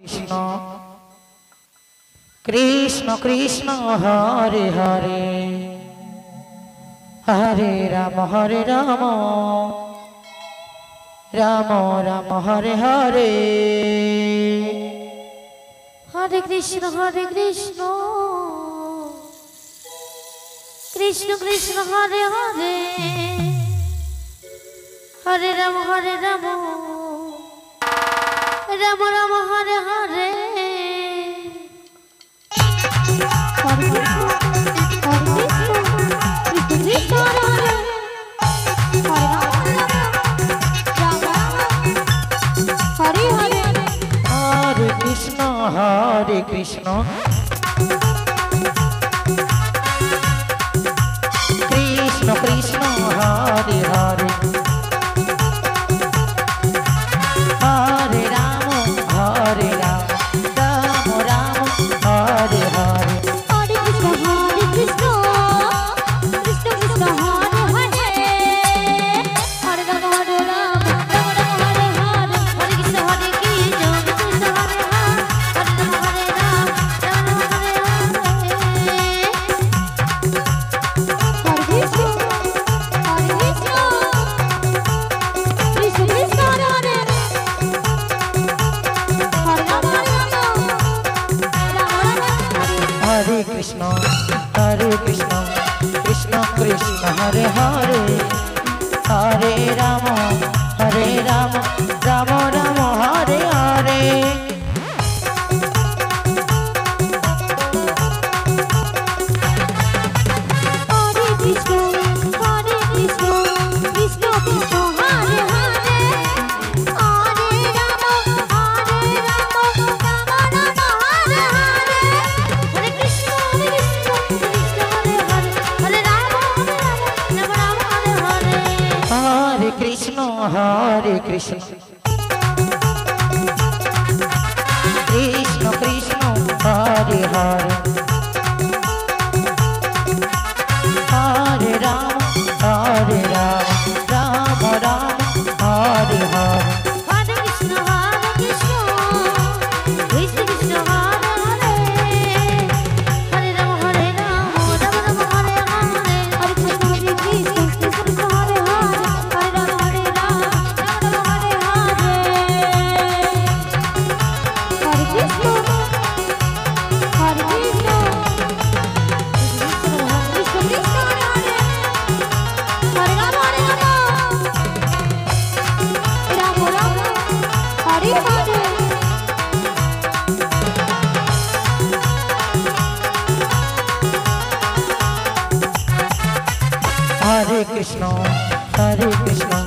Krishna Krishna Krishna Hare Hare Hare Ram Ram Ram Hare Hare Hare Krishna Krishna Krishna Hare Hare Hare Ram Ram Ram Hare Hare Hare Krishna Krishna Krishna Hare Hare Hare Ram Ram Ram Hare Hare Hare Krishna Krishna Krishna Hare Hare Hare Ram Ram Ram Hare Hare Hare Krishna Krishna Hare Hare Hare Ram Ram Hare Hare Krishna Krishna Krishna Hare Hare Hare Ram Ram Ram Hare Hare Hare Krishna Krishna Krishna Hare Hare Hare Ram Ram Ram Hare Hare Hare Krishna Krishna Krishna Hare Hare Ram Ram Ram Hare Hare Hare Krishna Krishna Hare Hare Hare Ram Ram Hare Hare Hare Krishna Hare Krishna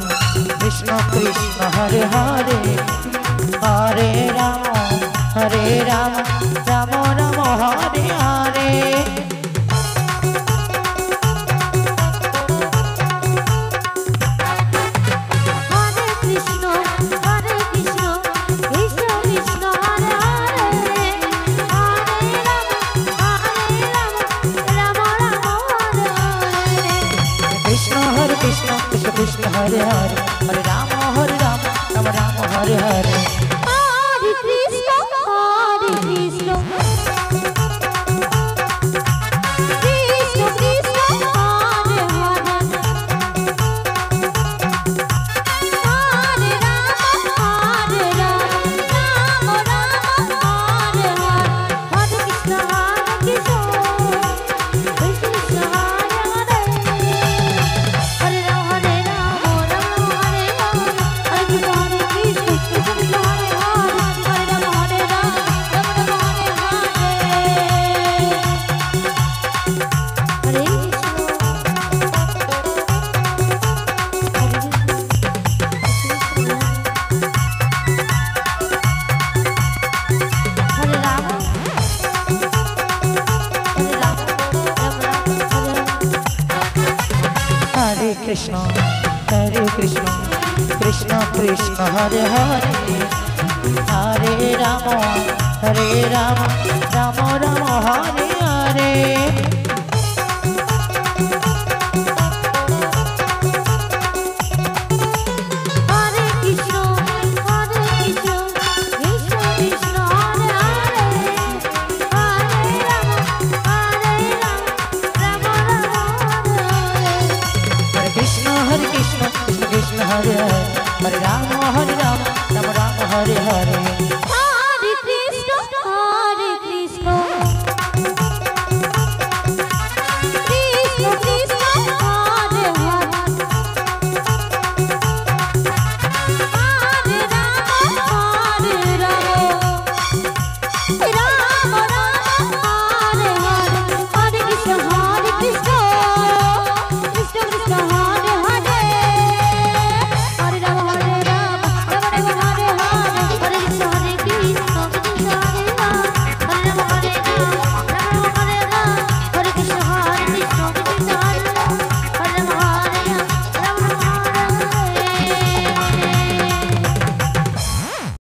Krishna Krishna Hare Hare Hare Ram Ram Hare Hare Krishna Krishna Hare Hare Hare Ram Ram Ram Hare Hare Hare Krishna Krishna Krishna Hare Hare Hare Ram Ram Hare Hare Hare Krishna Krishna Hare Hare Ram Ram Hare Hare Krishna Krishna Hare Hare Hare Ram Hare Krishna Krishna Krishna Hare Hare Hare Ram Ram Ram Hare